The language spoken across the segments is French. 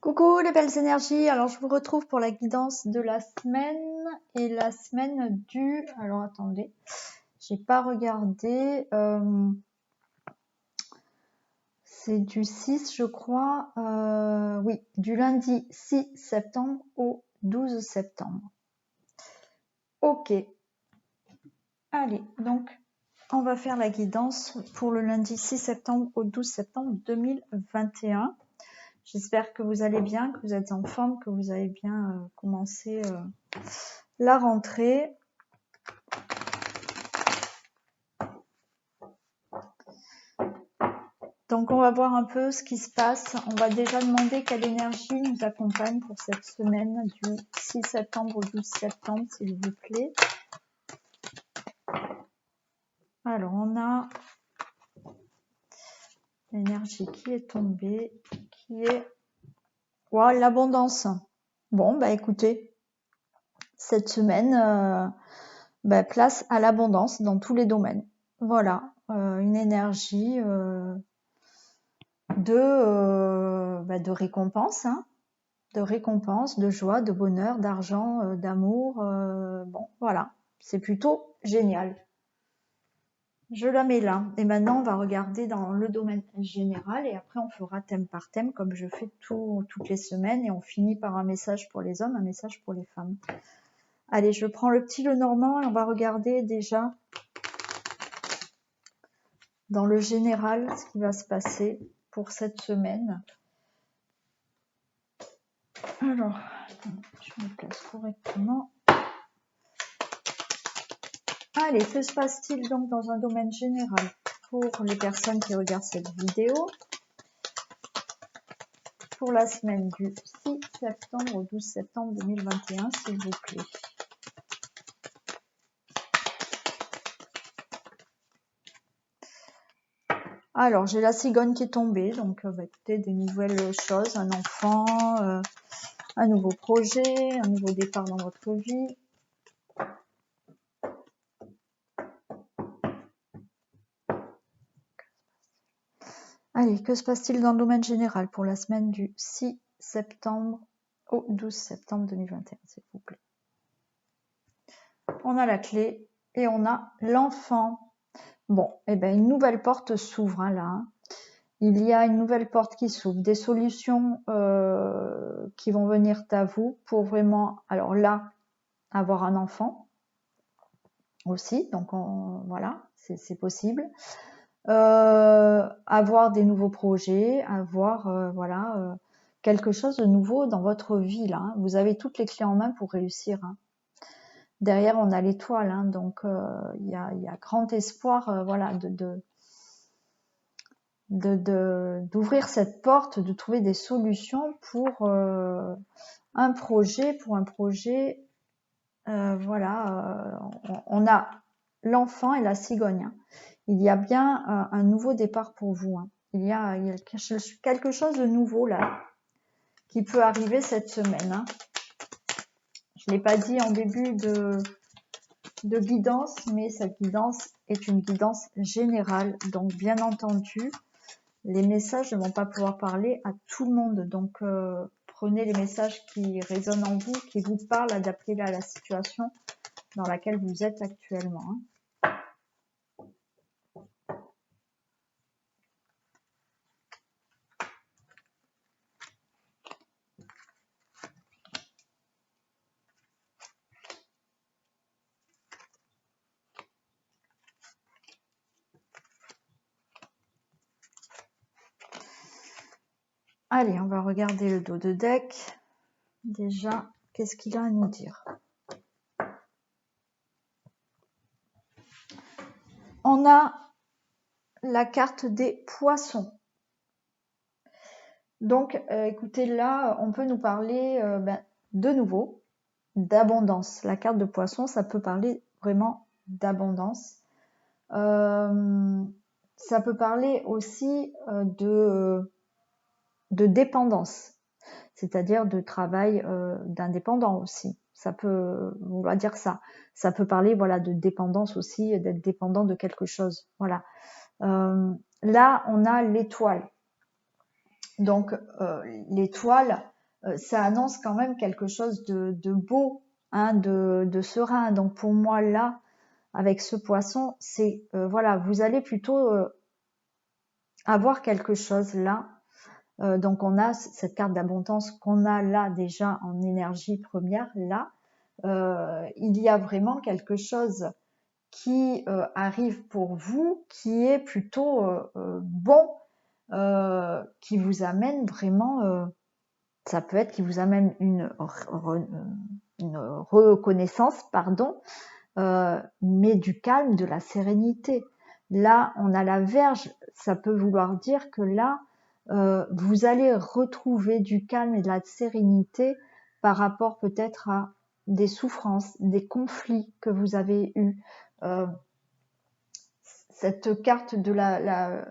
Coucou les belles énergies, alors je vous retrouve pour la guidance de la semaine et la semaine du... Alors attendez, j'ai pas regardé, c'est du 6 je crois, oui, du lundi 6 septembre au 12 septembre. Ok, allez, donc on va faire la guidance pour le lundi 6 septembre au 12 septembre 2021. J'espère que vous allez bien, que vous êtes en forme, que vous avez bien commencé la rentrée. Donc on va voir un peu ce qui se passe. On va déjà demander quelle énergie nous accompagne pour cette semaine du 6 septembre au 12 septembre, s'il vous plaît. Alors on a l'énergie qui est tombée, qui est l'abondance. Bon, bah écoutez, cette semaine, place à l'abondance dans tous les domaines. Voilà, une énergie de récompense, hein, de récompense, de joie, de bonheur, d'argent, d'amour. Bon, voilà, c'est plutôt génial. Je la mets là. Et maintenant, on va regarder dans le domaine général et après, on fera thème par thème comme je fais toutes les semaines et on finit par un message pour les hommes, un message pour les femmes. Allez, je prends le petit Lenormand et on va regarder déjà dans le général ce qui va se passer pour cette semaine. Alors, je me place correctement. Allez, que se passe-t-il donc dans un domaine général pour les personnes qui regardent cette vidéo pour la semaine du 6 septembre au 12 septembre 2021, s'il vous plaît. Alors, j'ai la cigogne qui est tombée, donc écoutez, des nouvelles choses, un enfant, un nouveau projet, un nouveau départ dans votre vie. Allez, que se passe-t-il dans le domaine général pour la semaine du 6 septembre au 12 septembre 2021, s'il vous plaît. On a la clé et on a l'enfant. Bon, eh ben une nouvelle porte s'ouvre hein, là. Hein. Il y a une nouvelle porte qui s'ouvre, des solutions qui vont venir à vous pour vraiment, alors là, avoir un enfant aussi. Donc voilà, c'est possible. Avoir des nouveaux projets, avoir quelque chose de nouveau dans votre vie là. Hein. Vous avez toutes les clés en main pour réussir. Hein. Derrière, on a l'étoile, hein, donc il y a grand espoir, d'ouvrir cette porte, de trouver des solutions pour un projet, on a l'enfant et la cigogne. Hein. Il y a bien un nouveau départ pour vous. Hein. Il y a quelque chose de nouveau là qui peut arriver cette semaine. Hein. Je ne l'ai pas dit en début de guidance, mais cette guidance est une guidance générale. Donc, bien entendu, les messages ne vont pas pouvoir parler à tout le monde. Donc, prenez les messages qui résonnent en vous, qui vous parlent, adaptez-les à la situation dans laquelle vous êtes actuellement. Hein. Allez, on va regarder le dos de deck. Déjà, qu'est-ce qu'il a à nous dire? On a la carte des poissons. Donc, écoutez, là, on peut nous parler de nouveau d'abondance. La carte de poisson, ça peut parler vraiment d'abondance. Ça peut parler aussi de dépendance, c'est-à-dire de travail d'indépendant aussi. Ça peut, on va dire ça. Ça peut parler, voilà, de dépendance aussi, d'être dépendant de quelque chose. Voilà. Là, on a l'étoile. Donc, l'étoile, ça annonce quand même quelque chose de beau, hein, de serein. Donc pour moi là, avec ce poisson, c'est voilà, vous allez plutôt avoir quelque chose là. Donc on a cette carte d'abondance qu'on a là déjà en énergie première là. Il y a vraiment quelque chose qui arrive pour vous, qui est plutôt bon, qui vous amène vraiment, ça peut être qui vous amène une reconnaissance, pardon, mais du calme, de la sérénité. Là, on a la Vierge, ça peut vouloir dire que là, vous allez retrouver du calme et de la sérénité par rapport peut-être à des souffrances, des conflits que vous avez eus. Cette carte de la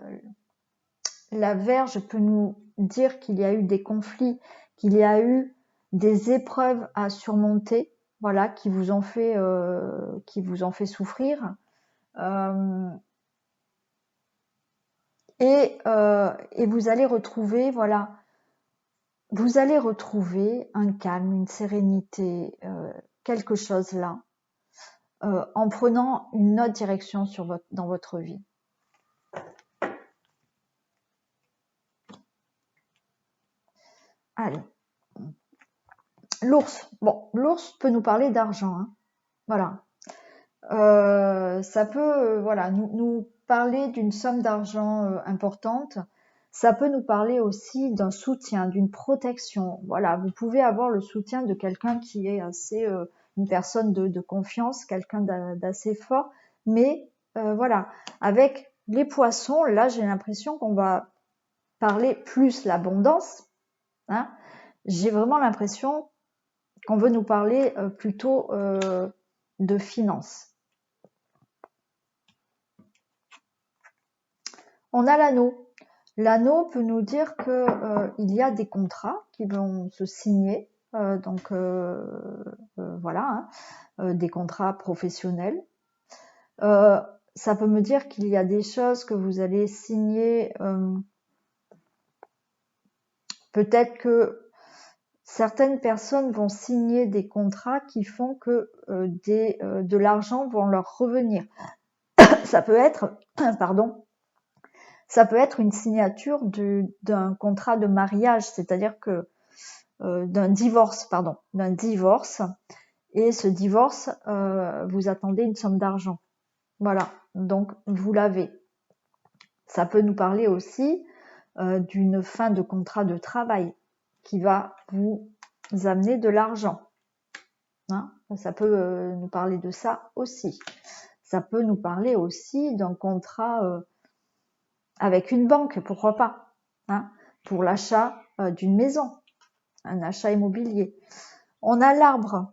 Vierge peut nous dire qu'il y a eu des conflits, qu'il y a eu des épreuves à surmonter, voilà, qui vous ont fait souffrir. Et vous allez retrouver, voilà, vous allez retrouver un calme, une sérénité, quelque chose là, en prenant une autre direction dans votre vie. Allez. L'ours. Bon, l'ours peut nous parler d'argent, hein. Voilà. Ça peut voilà, nous parler d'une somme d'argent importante. Ça peut nous parler aussi d'un soutien, d'une protection. Voilà, vous pouvez avoir le soutien de quelqu'un qui est assez, une personne de confiance, quelqu'un d'assez fort. Mais voilà, avec les poissons, là, j'ai l'impression qu'on va parler plus l'abondance, hein. J'ai vraiment l'impression qu'on veut nous parler plutôt de finances. On a l'anneau. L'anneau peut nous dire que il y a des contrats qui vont se signer, donc voilà, hein, des contrats professionnels. Ça peut me dire qu'il y a des choses que vous allez signer. Peut-être que certaines personnes vont signer des contrats qui font que de l'argent vont leur revenir. Ça peut être, pardon, ça peut être une signature d'un contrat de mariage, c'est-à-dire que d'un divorce, et ce divorce, vous attendez une somme d'argent. Voilà, donc vous l'avez. Ça peut nous parler aussi d'une fin de contrat de travail qui va vous amener de l'argent. Hein, ça peut nous parler de ça aussi. Ça peut nous parler aussi d'un contrat avec une banque, pourquoi pas, hein, pour l'achat d'une maison, un achat immobilier. On a l'arbre.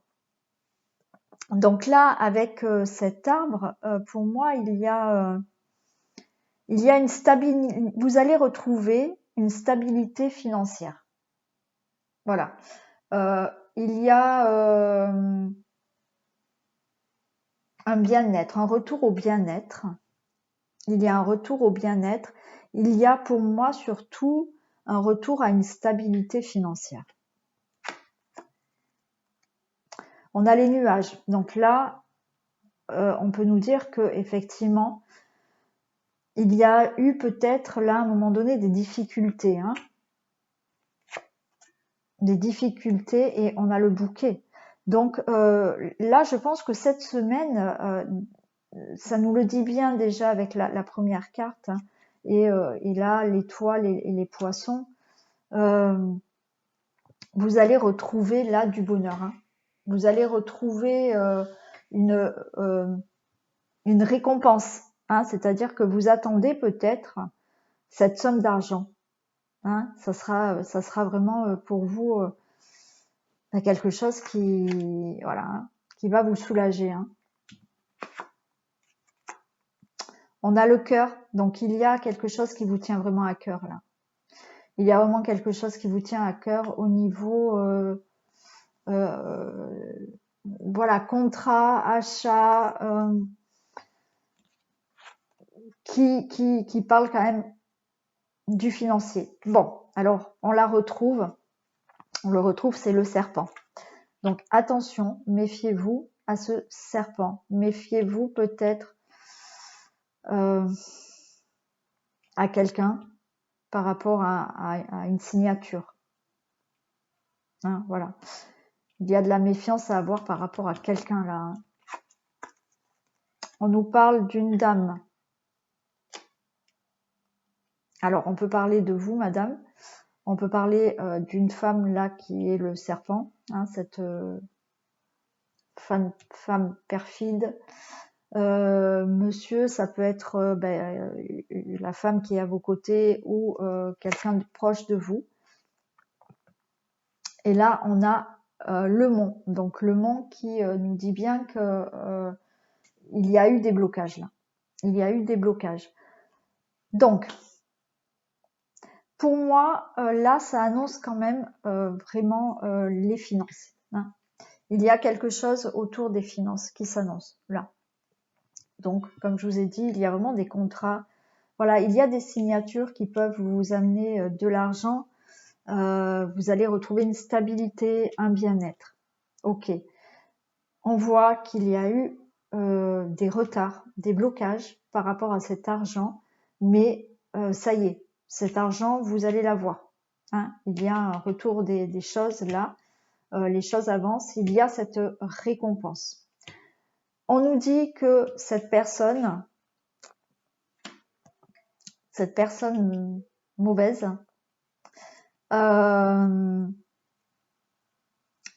Donc là, avec cet arbre, pour moi, il y a une stabilité. Vous allez retrouver une stabilité financière. Voilà. Il y a un bien-être, un retour au bien-être. Il y a un retour au bien-être. Il y a pour moi surtout un retour à une stabilité financière. On a les nuages. Donc là, on peut nous dire que effectivement, il y a eu peut-être là à un moment donné des difficultés, hein, des difficultés, et on a le bouquet. Donc là, je pense que cette semaine, ça nous le dit bien déjà avec la première carte, hein, et là l'étoile et les poissons. Vous allez retrouver là du bonheur, hein. Vous allez retrouver une récompense, hein, c'est-à-dire que vous attendez peut-être cette somme d'argent, hein, ça sera vraiment pour vous quelque chose qui, voilà, hein, qui va vous soulager, hein. On a le cœur, donc il y a quelque chose qui vous tient vraiment à cœur là. Il y a vraiment quelque chose qui vous tient à cœur au niveau voilà, contrat, achat, qui parle quand même du financier. Bon, alors on la retrouve. On le retrouve, c'est le serpent. Donc attention, méfiez-vous à ce serpent. Méfiez-vous peut-être à quelqu'un par rapport à une signature. Hein, voilà. Il y a de la méfiance à avoir par rapport à quelqu'un là. Hein. On nous parle d'une dame. Alors, on peut parler de vous, madame. On peut parler d'une femme là qui est le serpent, hein, cette femme perfide. Monsieur, ça peut être la femme qui est à vos côtés ou quelqu'un de proche de vous. Et là, on a le mont. Donc, le mont qui nous dit bien que il y a eu des blocages là. Il y a eu des blocages. Donc, pour moi, là, ça annonce quand même vraiment les finances. Hein. Il y a quelque chose autour des finances qui s'annonce là. Donc, comme je vous ai dit, il y a vraiment des contrats. Voilà, il y a des signatures qui peuvent vous amener de l'argent. Vous allez retrouver une stabilité, un bien-être. Ok. On voit qu'il y a eu des retards, des blocages par rapport à cet argent, mais ça y est, cet argent, vous allez l'avoir. Hein. Il y a un retour des choses là, les choses avancent, il y a cette récompense. On nous dit que cette personne mauvaise,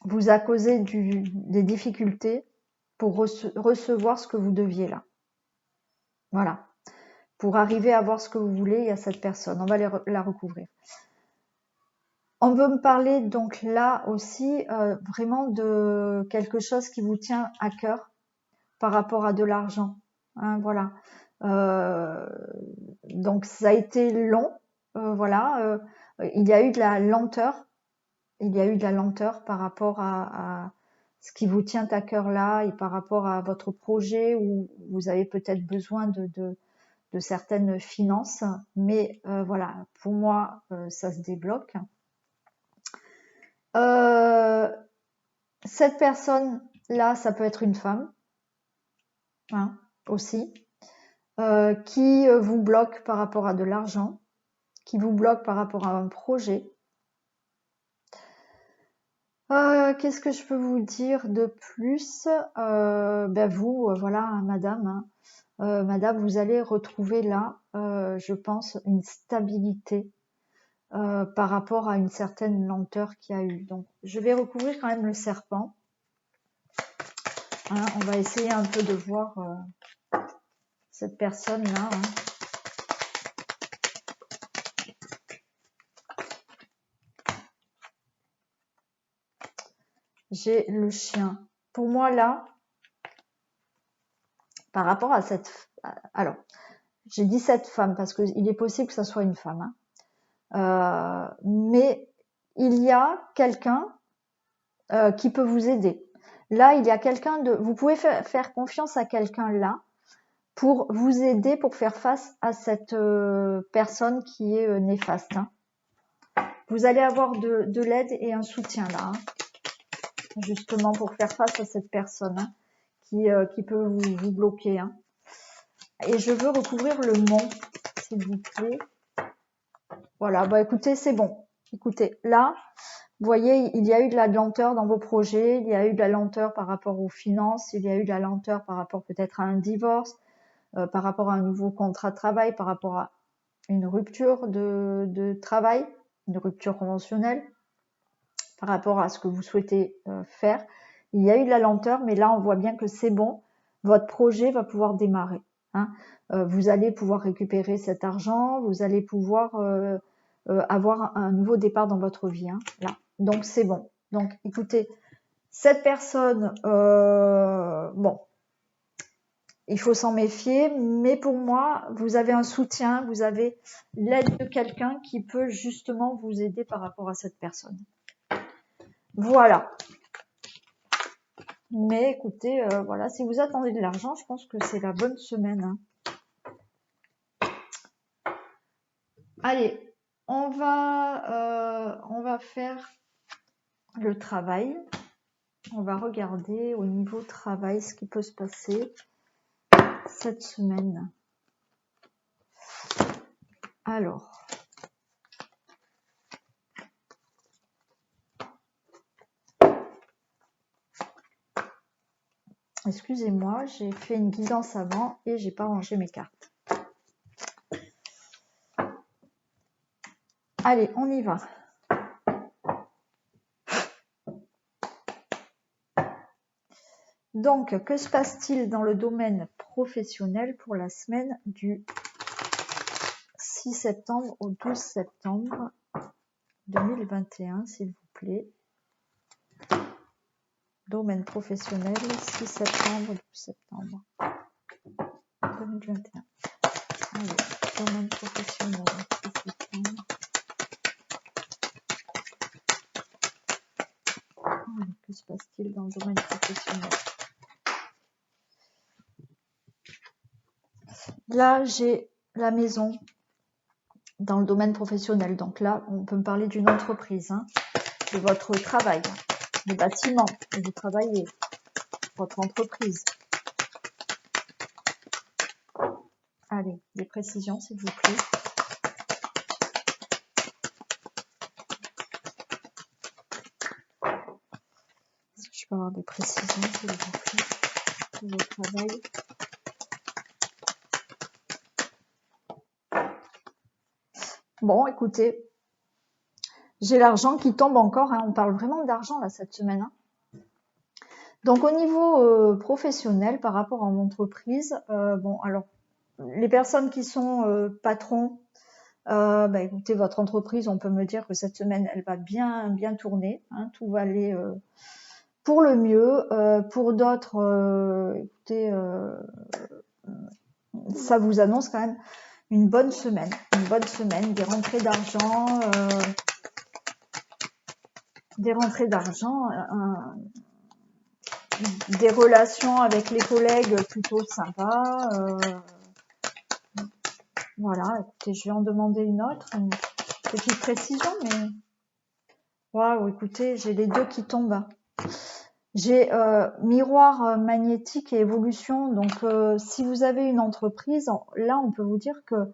vous a causé des difficultés pour recevoir ce que vous deviez là. Voilà. Pour arriver à voir ce que vous voulez, il y a cette personne. On va la recouvrir. On veut me parler donc là aussi vraiment de quelque chose qui vous tient à cœur par rapport à de l'argent. Hein, voilà. Donc ça a été long. Voilà. Il y a eu de la lenteur. Il y a eu de la lenteur par rapport à ce qui vous tient à cœur là et par rapport à votre projet où vous avez peut-être besoin de certaines finances. Mais voilà, pour moi, ça se débloque. Cette personne-là, ça peut être une femme hein, aussi, qui vous bloque par rapport à de l'argent, qui vous bloque par rapport à un projet. Qu'est-ce que je peux vous dire de plus vous, voilà, madame, hein, madame, vous allez retrouver là, je pense, une stabilité par rapport à une certaine lenteur qu'il y a eu. Donc, je vais recouvrir quand même le serpent. Hein, on va essayer un peu de voir cette personne-là. Hein. J'ai le chien. Pour moi, là, par rapport à cette... Alors, j'ai dit cette femme parce qu'il est possible que ça soit une femme. Hein. Mais il y a quelqu'un qui peut vous aider. Là, il y a quelqu'un de... Vous pouvez faire confiance à quelqu'un là pour vous aider pour faire face à cette personne qui est néfaste. Hein. Vous allez avoir de l'aide et un soutien là, hein, justement pour faire face à cette personne hein, qui peut vous bloquer. Hein. Et je veux recouvrir le mont, s'il vous plaît. Voilà, bah écoutez, c'est bon. Écoutez, là, vous voyez, il y a eu de la lenteur dans vos projets, il y a eu de la lenteur par rapport aux finances, il y a eu de la lenteur par rapport peut-être à un divorce, par rapport à un nouveau contrat de travail, par rapport à une rupture de travail, une rupture conventionnelle, par rapport à ce que vous souhaitez faire. Il y a eu de la lenteur, mais là, on voit bien que c'est bon. Votre projet va pouvoir démarrer. Hein. Vous allez pouvoir récupérer cet argent, vous allez pouvoir avoir un nouveau départ dans votre vie. Hein, là. Donc, c'est bon. Donc, écoutez, cette personne, bon, il faut s'en méfier, mais pour moi, vous avez un soutien, vous avez l'aide de quelqu'un qui peut justement vous aider par rapport à cette personne. Voilà. Mais écoutez, voilà, si vous attendez de l'argent, je pense que c'est la bonne semaine. Hein. Allez, on va faire le travail. On va regarder au niveau travail ce qui peut se passer cette semaine. Alors, excusez-moi, j'ai fait une guidance avant et j'ai pas rangé mes cartes. Allez, on y va. Donc, que se passe-t-il dans le domaine professionnel pour la semaine du 6 septembre au 12 septembre 2021, s'il vous plaît. Domaine professionnel, 6 septembre, 12 septembre 2021. Allez, domaine professionnel, 6 septembre. Allez, que se passe-t-il dans le domaine professionnel? Là, j'ai la maison dans le domaine professionnel. Donc là, on peut me parler d'une entreprise, hein, de votre travail, du bâtiment où vous travaillez, votre entreprise. Allez, des précisions, s'il vous plaît. Est-ce que je peux avoir des précisions, s'il vous plaît, sur votre travail? Bon, écoutez, j'ai l'argent qui tombe encore, hein, on parle vraiment d'argent là cette semaine. Hein. Donc au niveau professionnel, par rapport à l'entreprise, bon, alors, les personnes qui sont patrons, bah, écoutez, votre entreprise, on peut me dire que cette semaine, elle va bien tourner, hein, tout va aller pour le mieux. Pour d'autres, écoutez, ça vous annonce quand même une bonne semaine, des rentrées d'argent, des relations avec les collègues plutôt sympas. Voilà, écoutez, je vais en demander une autre, une petite précision, mais waouh, écoutez, j'ai les deux qui tombent. J'ai miroir magnétique et évolution. Donc, si vous avez une entreprise, là, on peut vous dire que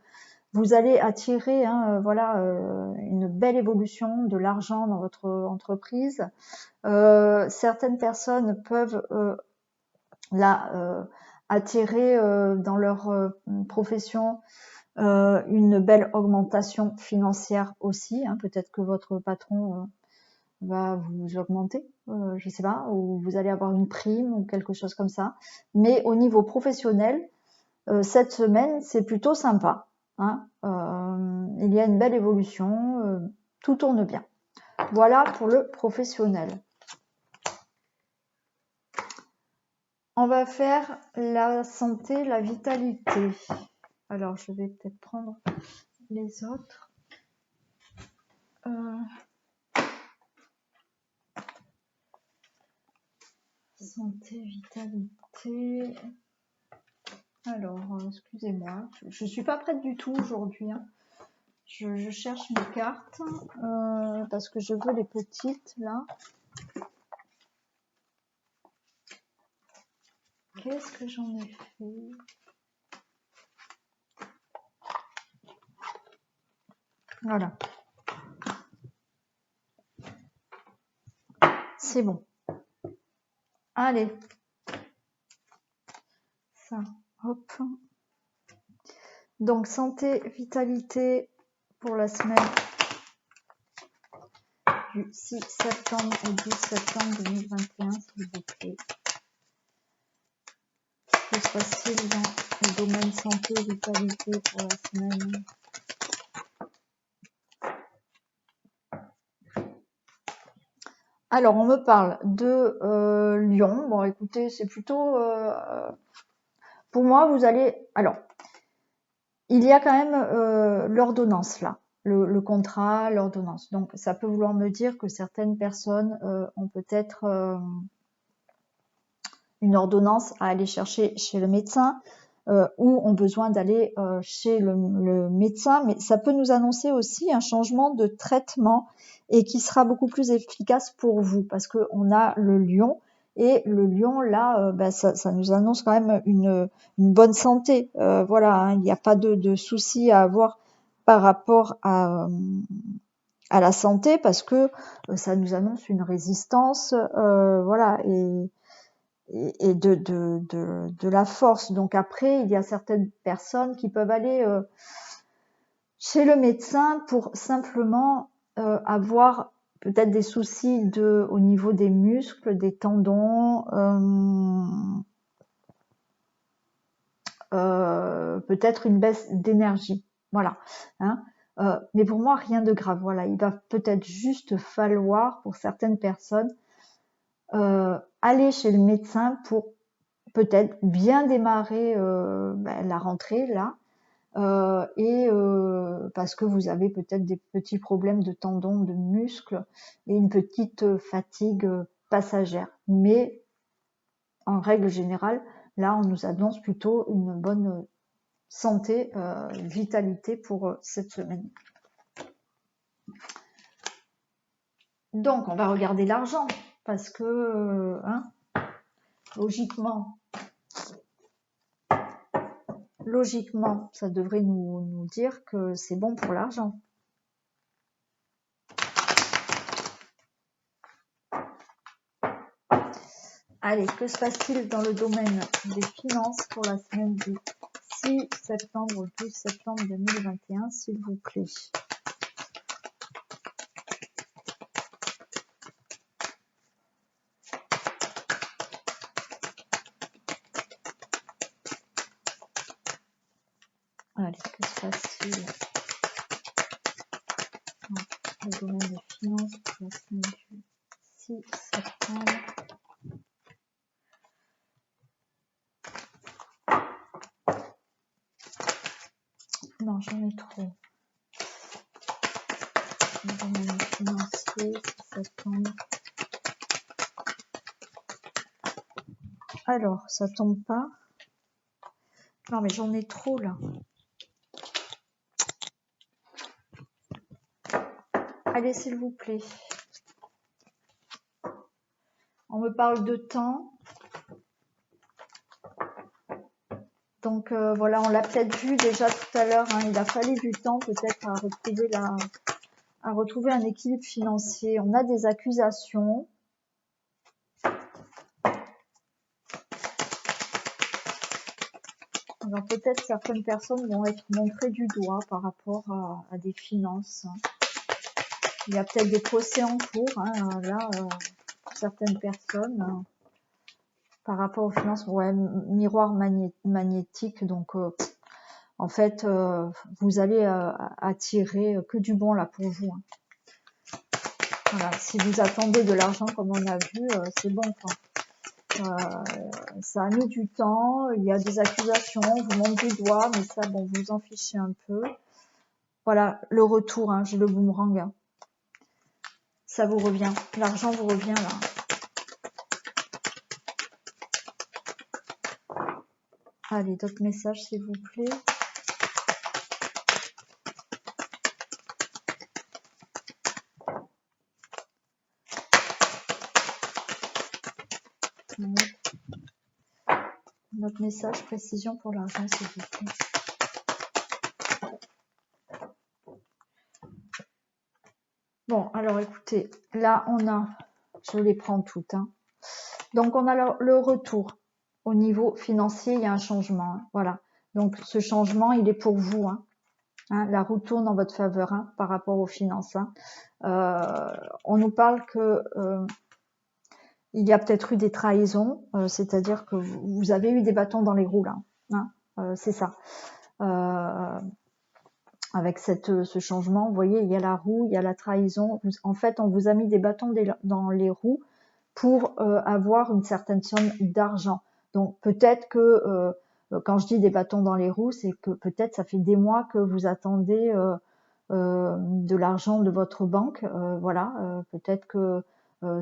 vous allez attirer, hein, voilà, une belle évolution de l'argent dans votre entreprise. Certaines personnes peuvent là attirer dans leur profession une belle augmentation financière aussi. Hein. Peut-être que votre patron va vous augmenter, je sais pas, ou vous allez avoir une prime ou quelque chose comme ça. Mais au niveau professionnel, cette semaine, c'est plutôt sympa. Hein. Il y a une belle évolution, tout tourne bien. Voilà pour le professionnel. On va faire la santé, la vitalité. Alors, je vais peut-être prendre les autres. Santé, vitalité. Alors, excusez-moi, je suis pas prête du tout aujourd'hui. Hein. Je cherche mes cartes parce que je veux les petites là. Qu'est-ce que j'en ai fait? Voilà. C'est bon. Allez. Ça, hop. Donc, santé, vitalité pour la semaine du 6 septembre au 12 septembre 2021, s'il vous plaît. Que se passe-t-il dans le domaine santé et vitalité pour la semaine? Alors, on me parle de Lyon. Bon, écoutez, c'est plutôt... pour moi, vous allez... Alors, il y a quand même l'ordonnance là. Le contrat, l'ordonnance. Donc, ça peut vouloir me dire que certaines personnes ont peut-être une ordonnance à aller chercher chez le médecin. ou ont besoin d'aller chez le médecin, mais ça peut nous annoncer aussi un changement de traitement et qui sera beaucoup plus efficace pour vous, parce que on a le lion, et le lion là, ça nous annonce quand même une bonne santé. Voilà, hein, il n'y a pas de soucis à avoir par rapport à la santé, parce que ça nous annonce une résistance, voilà, et de la force. Donc après, il y a certaines personnes qui peuvent aller chez le médecin pour simplement avoir peut-être des soucis au niveau des muscles, des tendons, peut-être une baisse d'énergie. Voilà. Hein. Mais pour moi, rien de grave. Voilà, il va peut-être juste falloir, pour certaines personnes, aller chez le médecin pour peut-être bien démarrer la rentrée là, et parce que vous avez peut-être des petits problèmes de tendons, de muscles et une petite fatigue passagère. Mais en règle générale, là, on nous annonce plutôt une bonne santé, vitalité pour cette semaine. Donc, on va regarder l'argent parce que, hein, logiquement, ça devrait nous dire que c'est bon pour l'argent. Allez, que se passe-t-il dans le domaine des finances pour la semaine du 6 septembre au 12 septembre 2021, s'il vous plaît? Allez, que se passe-t-il dans le domaine des finances pour la semaine du 6 septembre? Non, j'en ai trop. Le domaine financier, 6 septembre. Alors, ça tombe pas. Non, mais j'en ai trop là. Allez, s'il vous plaît. On me parle de temps. Donc voilà, on l'a peut-être vu déjà tout à l'heure. Hein, il a fallu du temps peut-être à retrouver un équilibre financier. On a des accusations. Alors peut-être certaines personnes vont être montrées du doigt par rapport à des finances. Il y a peut-être des procès en cours. Hein, là, certaines personnes, par rapport aux finances, ouais, miroir magnétique. Donc en fait, vous allez attirer que du bon là pour vous. Hein. Voilà, si vous attendez de l'argent comme on a vu, c'est bon quoi. Ça a mis du temps, il y a des accusations, on vous montre du doigt, mais ça, bon, vous en fichez un peu. Voilà, le retour, hein, j'ai le boomerang. Hein. Ça vous revient, l'argent vous revient là. Allez, d'autres messages s'il vous plaît. Notre message, précision pour l'argent s'il vous plaît. Bon, alors écoutez, là on a, je les prends toutes. Hein. Donc on a le retour. Au niveau financier, il y a un changement. Hein. Voilà. Donc ce changement, il est pour vous. Hein. Hein, la roue tourne en votre faveur hein, par rapport aux finances. Hein. On nous parle que il y a peut-être eu des trahisons, c'est-à-dire que vous avez eu des bâtons dans les roues là. Hein, c'est ça. Avec ce changement, vous voyez, il y a la roue, il y a la trahison. En fait, on vous a mis des bâtons dans les roues pour avoir une certaine somme d'argent. Donc peut-être que quand je dis des bâtons dans les roues, c'est que peut-être ça fait des mois que vous attendez de l'argent de votre banque. Voilà, peut-être que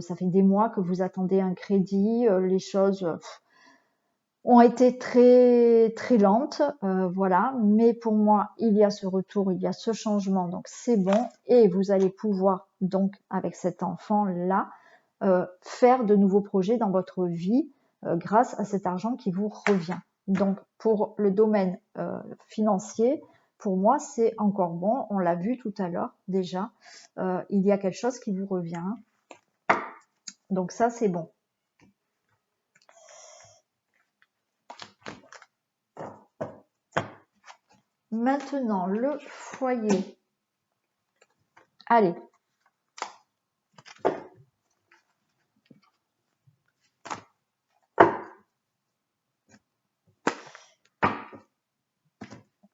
ça fait des mois que vous attendez un crédit, les choses. ont été très très lentes, voilà. Mais pour moi, il y a ce retour, il y a ce changement, donc c'est bon. Et vous allez pouvoir donc avec cet enfant-là faire de nouveaux projets dans votre vie grâce à cet argent qui vous revient. Donc pour le domaine financier, pour moi, c'est encore bon. On l'a vu tout à l'heure déjà. Il y a quelque chose qui vous revient. Donc ça, c'est bon. Maintenant, le foyer. Allez.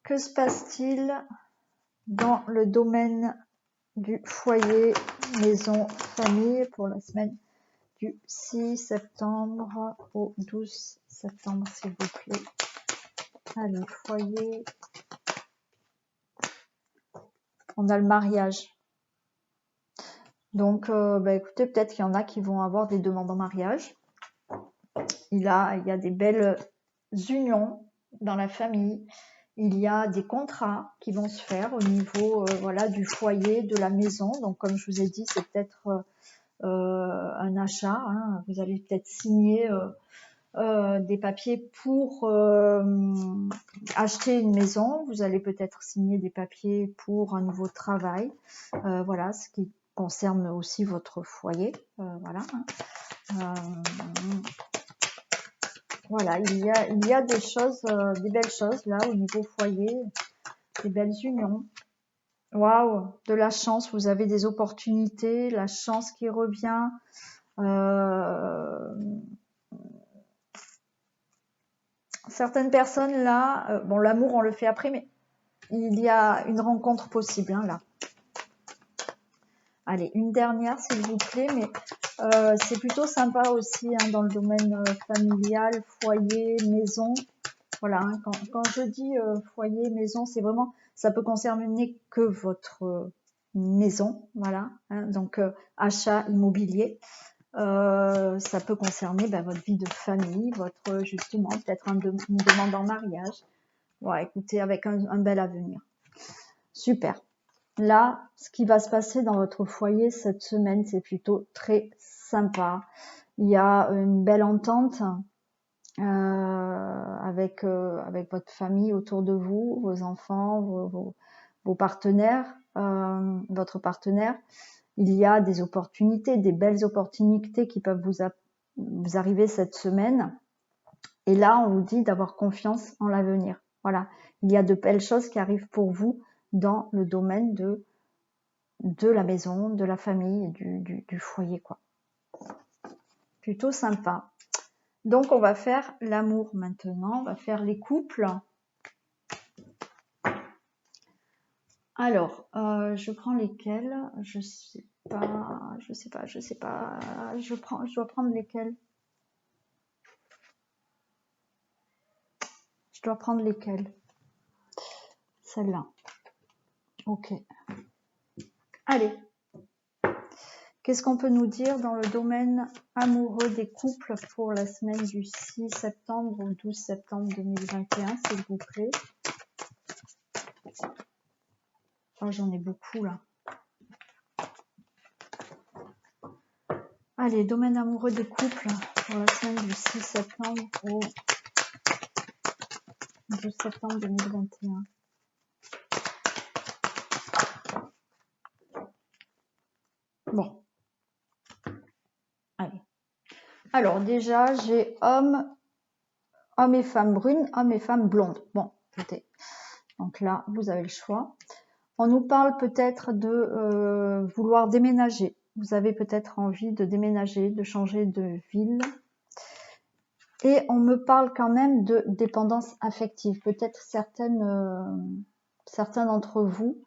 Que se passe-t-il dans le domaine du foyer, maison, famille pour la semaine du 6 septembre au 12 septembre, s'il vous plaît. Allez, foyer. On a le mariage. Donc, écoutez, peut-être qu'il y en a qui vont avoir des demandes en mariage. Il y a des belles unions dans la famille. Il y a des contrats qui vont se faire au niveau voilà, du foyer, de la maison. Donc, comme je vous ai dit, c'est peut-être un achat. Hein. Vous allez peut-être signer des papiers pour acheter une maison. Vous allez peut-être signer des papiers pour un nouveau travail. Voilà, ce qui concerne aussi votre foyer. Voilà. Voilà, il y a des choses, des belles choses là au niveau foyer, des belles unions. Waouh, de la chance, vous avez des opportunités, la chance qui revient. Certaines personnes là, bon l'amour on le fait après, mais il y a une rencontre possible hein, là. Allez, une dernière s'il vous plaît, mais c'est plutôt sympa aussi hein, dans le domaine familial, foyer, maison. Voilà, hein, quand je dis foyer, maison, c'est vraiment, ça peut concerner que votre maison, voilà. Hein, donc achat immobilier, ça peut concerner votre vie de famille, votre justement peut-être une demande en mariage. Ouais, écoutez, avec un bel avenir. Super. Là, ce qui va se passer dans votre foyer cette semaine, c'est plutôt très sympa. Il y a une belle entente avec votre famille autour de vous, vos enfants, vos partenaires, votre partenaire. Il y a des opportunités, des belles opportunités qui peuvent vous arriver cette semaine. Et là, on vous dit d'avoir confiance en l'avenir. Voilà, il y a de belles choses qui arrivent pour vous dans le domaine de la maison, de la famille, du foyer, quoi. Plutôt sympa. Donc, on va faire l'amour maintenant. On va faire les couples. Alors, je prends lesquels? Je sais pas. Je dois prendre lesquels? Je dois prendre lesquels? Celle-là. Ok. Allez. Qu'est-ce qu'on peut nous dire dans le domaine amoureux des couples pour la semaine du 6 septembre au 12 septembre 2021, s'il vous plaît? Oh, j'en ai beaucoup là. Allez, domaine amoureux des couples pour la semaine du 6 septembre au 12 septembre 2021. Bon. Allez. Alors déjà, j'ai homme et femme brune, homme et femme blonde. Bon, écoutez. Donc là, vous avez le choix. On nous parle peut-être de vouloir déménager. Vous avez peut-être envie de déménager, de changer de ville. Et on me parle quand même de dépendance affective. Peut-être certains d'entre vous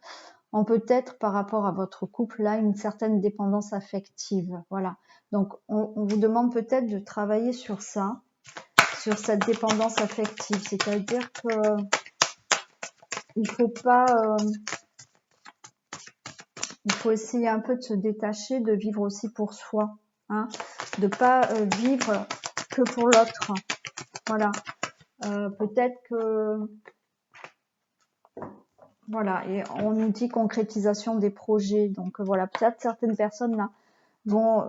ont peut-être par rapport à votre couple là une certaine dépendance affective. Voilà. Donc on vous demande peut-être de travailler sur ça, sur cette dépendance affective. C'est-à-dire que il faut essayer un peu de se détacher, de vivre aussi pour soi, hein, de pas vivre que pour l'autre. Voilà. Peut-être que... Voilà, et on nous dit concrétisation des projets. Donc voilà, peut-être certaines personnes là vont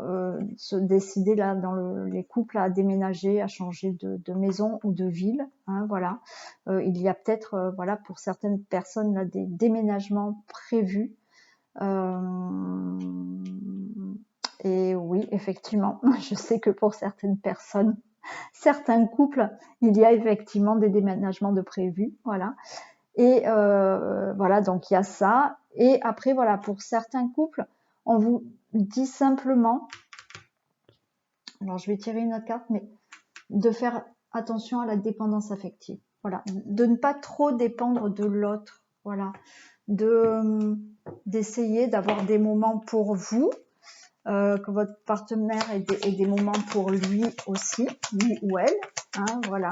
se décider là dans les couples à déménager, à changer de maison ou de ville. Hein, voilà, il y a peut-être voilà pour certaines personnes là des déménagements prévus. Et oui, effectivement, je sais que pour certaines personnes, certains couples, il y a effectivement des déménagements de prévus. Voilà. Et voilà, donc il y a ça. Et après, voilà, pour certains couples, on vous dit simplement, alors je vais tirer une autre carte, mais de faire attention à la dépendance affective. Voilà, de ne pas trop dépendre de l'autre. Voilà, d'essayer d'avoir des moments pour vous, que votre partenaire ait des moments pour lui aussi, lui ou elle. Hein, voilà,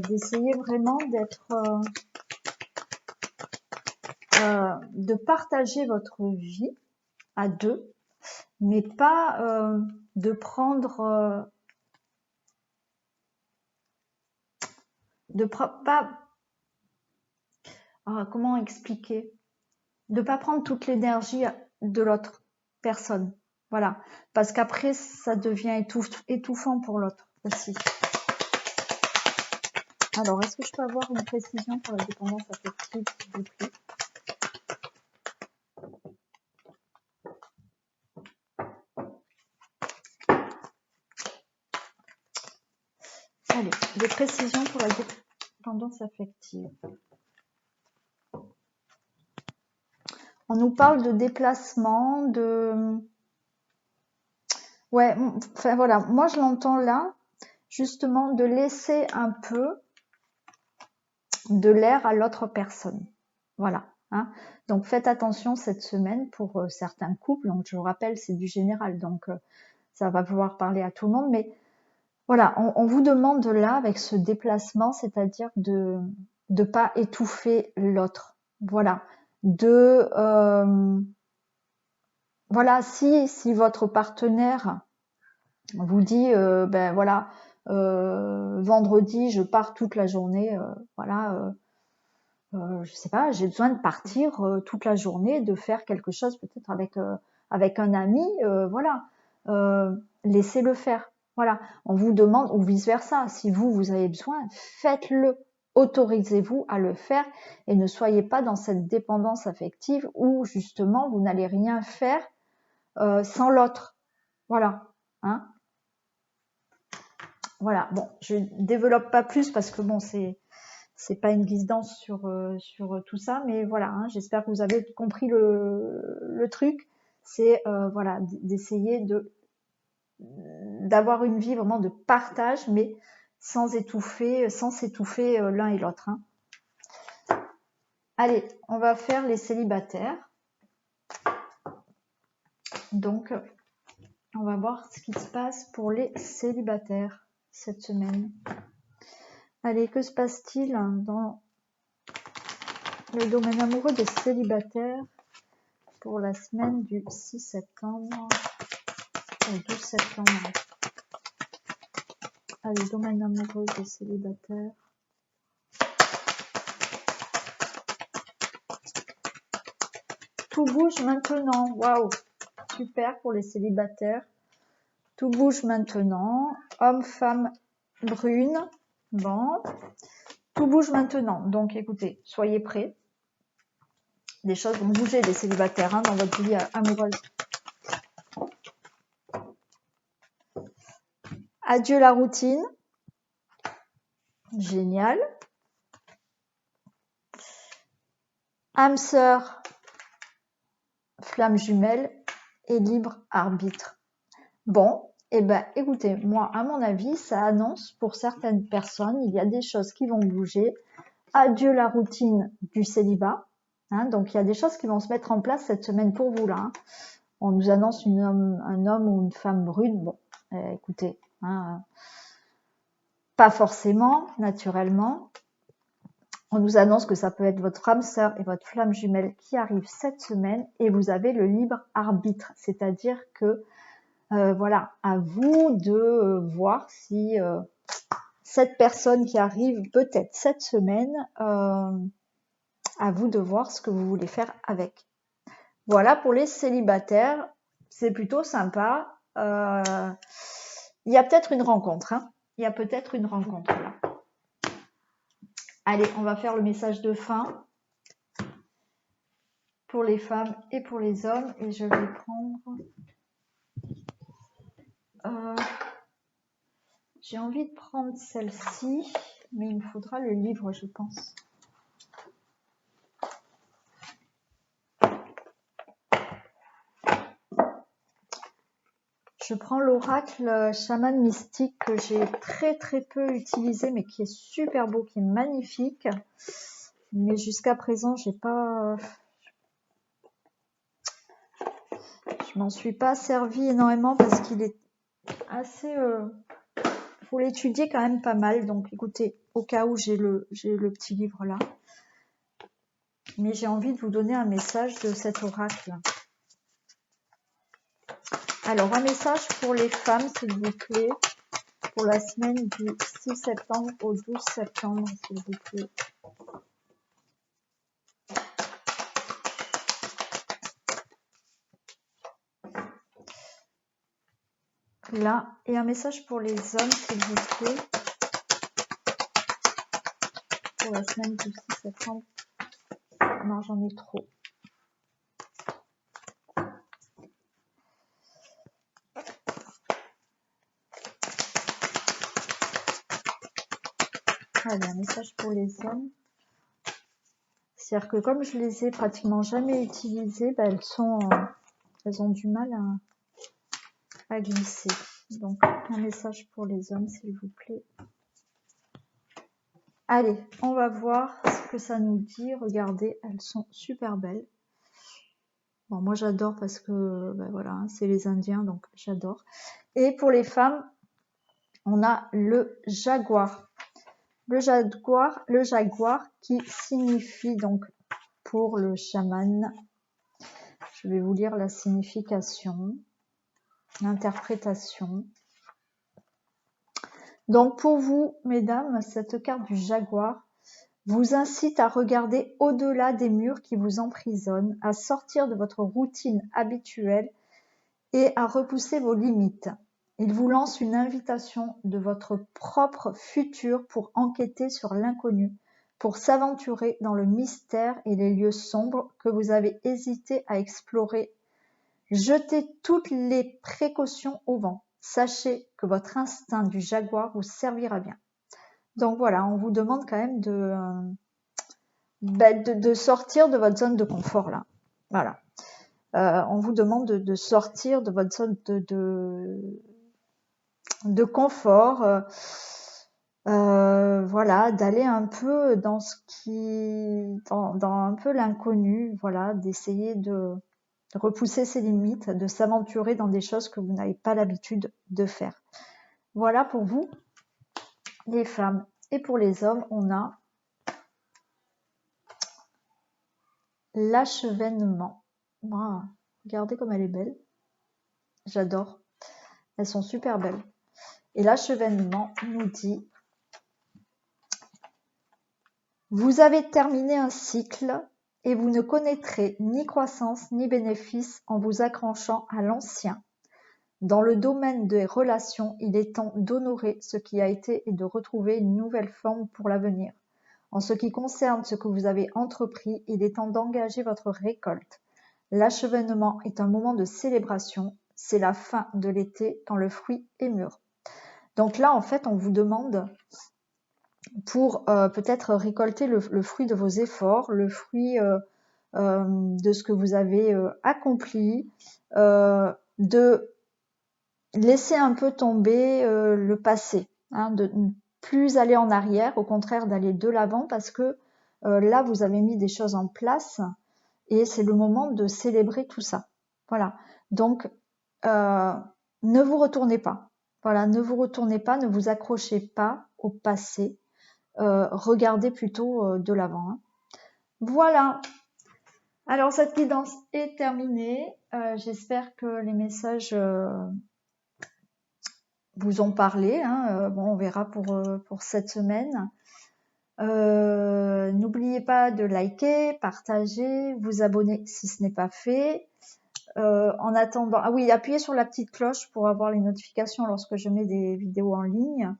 d'essayer vraiment d'être de partager votre vie à deux, mais pas de prendre comment expliquer, de pas prendre toute l'énergie de l'autre personne, voilà, parce qu'après ça devient étouffant pour l'autre aussi. Alors, est-ce que je peux avoir une précision pour la dépendance affective, s'il vous plaît? Allez, des précisions pour la dépendance affective. On nous parle de déplacement, ouais, enfin voilà, moi je l'entends là, justement, de laisser un peu de l'air à l'autre personne. Voilà. Hein. Donc faites attention cette semaine pour certains couples. Donc je vous rappelle, c'est du général, donc ça va pouvoir parler à tout le monde. Mais voilà, on vous demande là, avec ce déplacement, c'est-à-dire de ne pas étouffer l'autre. Voilà. Voilà, si votre partenaire vous dit, ben voilà, vendredi, je pars toute la journée, voilà, je sais pas, j'ai besoin de partir toute la journée, de faire quelque chose peut-être avec un ami, voilà, laissez-le faire. Voilà, on vous demande, ou vice-versa, si vous avez besoin, faites-le, autorisez-vous à le faire et ne soyez pas dans cette dépendance affective où justement vous n'allez rien faire sans l'autre. Voilà, hein. Voilà, bon, je développe pas plus parce que bon, c'est pas une guidance sur tout ça, mais voilà, hein, j'espère que vous avez compris le truc. C'est voilà, d'essayer d'avoir une vie vraiment de partage, mais sans s'étouffer l'un et l'autre. Hein. Allez, on va faire les célibataires. Donc, on va voir ce qui se passe pour les célibataires cette semaine. Allez, que se passe-t-il dans le domaine amoureux des célibataires pour la semaine du 6 septembre au 12 septembre. Allez, domaine amoureux des célibataires. Tout bouge maintenant. Waouh, super pour les célibataires. Tout bouge maintenant. Homme, femme, brune. Bon. Tout bouge maintenant. Donc, écoutez, soyez prêts. Des choses vont bouger, les célibataires, hein, dans votre vie amoureuse. Adieu la routine. Génial. Âme sœur, flamme jumelle et libre arbitre. Bon, eh ben, écoutez, moi, à mon avis, ça annonce pour certaines personnes, il y a des choses qui vont bouger. Adieu la routine du célibat. Hein, donc, il y a des choses qui vont se mettre en place cette semaine pour vous, là. Hein. On nous annonce un homme ou une femme brune. Bon, écoutez, hein, pas forcément, naturellement. On nous annonce que ça peut être votre âme sœur et votre flamme jumelle qui arrivent cette semaine et vous avez le libre arbitre. C'est-à-dire que voilà, à vous de voir si cette personne qui arrive peut-être cette semaine, à vous de voir ce que vous voulez faire avec. Voilà pour les célibataires, c'est plutôt sympa. Il y a peut-être une rencontre, hein. Il y a peut-être une rencontre là. Allez, on va faire le message de fin pour les femmes et pour les hommes. Et je vais prendre... j'ai envie de prendre celle-ci, mais il me faudra le livre, je pense. Je prends l'oracle chaman mystique que j'ai très très peu utilisé, mais qui est super beau, qui est magnifique. Mais jusqu'à présent, je m'en suis pas servi énormément parce qu'il est assez... faut l'étudier quand même pas mal. Donc écoutez, au cas où j'ai le petit livre là. Mais j'ai envie de vous donner un message de cet oracle. Alors, un message pour les femmes, s'il vous plaît, pour la semaine du 6 septembre au 12 septembre, s'il vous plaît. Là, et un message pour les hommes, s'il vous plaît, pour la semaine du 6 septembre. Non, j'en ai trop. Allez, un message pour les hommes. C'est-à-dire que comme je les ai pratiquement jamais utilisées, bah, elles ont du mal à glisser. Donc, un message pour les hommes, s'il vous plaît. Allez, on va voir ce que ça nous dit. Regardez, elles sont super belles. Bon, moi j'adore parce que, ben voilà, c'est les Indiens, donc j'adore. Et pour les femmes, on a le jaguar. Le jaguar qui signifie donc pour le chaman, je vais vous lire la signification, l'interprétation. Donc pour vous, mesdames, cette carte du jaguar vous incite à regarder au-delà des murs qui vous emprisonnent, à sortir de votre routine habituelle et à repousser vos limites. Il vous lance une invitation de votre propre futur pour enquêter sur l'inconnu, pour s'aventurer dans le mystère et les lieux sombres que vous avez hésité à explorer. Jetez toutes les précautions au vent. Sachez que votre instinct du jaguar vous servira bien. Donc voilà, on vous demande quand même de sortir de votre zone de confort là. Voilà. On vous demande de sortir de votre zone de confort, voilà, d'aller un peu dans dans un peu l'inconnu, voilà, d'essayer de repousser ses limites, de s'aventurer dans des choses que vous n'avez pas l'habitude de faire. Voilà pour vous, les femmes. Et pour les hommes, on a l'achèvement. Wow, regardez comme elle est belle. J'adore. Elles sont super belles. Et l'achèvement nous dit: vous avez terminé un cycle et vous ne connaîtrez ni croissance ni bénéfice en vous accrochant à l'ancien. Dans le domaine des relations, il est temps d'honorer ce qui a été et de retrouver une nouvelle forme pour l'avenir. En ce qui concerne ce que vous avez entrepris, il est temps d'engager votre récolte. L'achèvement est un moment de célébration. C'est la fin de l'été quand le fruit est mûr. Donc là, en fait, on vous demande pour peut-être récolter le fruit de vos efforts, le fruit de ce que vous avez accompli, de laisser un peu tomber le passé, hein, de ne plus aller en arrière, au contraire d'aller de l'avant parce que là, vous avez mis des choses en place et c'est le moment de célébrer tout ça. Voilà. Donc, ne vous retournez pas. Voilà, ne vous retournez pas, ne vous accrochez pas au passé. Regardez plutôt de l'avant. Hein. Voilà. Alors, cette guidance est terminée. J'espère que les messages vous ont parlé. Hein. Bon, on verra pour cette semaine. N'oubliez pas de liker, partager, vous abonner si ce n'est pas fait. En attendant, ah oui, appuyez sur la petite cloche pour avoir les notifications lorsque je mets des vidéos en ligne.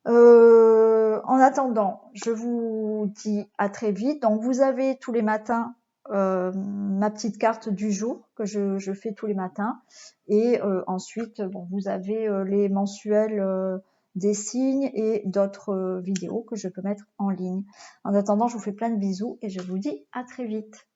En attendant, je vous dis à très vite. Donc, vous avez tous les matins ma petite carte du jour que je fais tous les matins. Et ensuite, bon, vous avez les mensuels des signes et d'autres vidéos que je peux mettre en ligne. En attendant, je vous fais plein de bisous et je vous dis à très vite.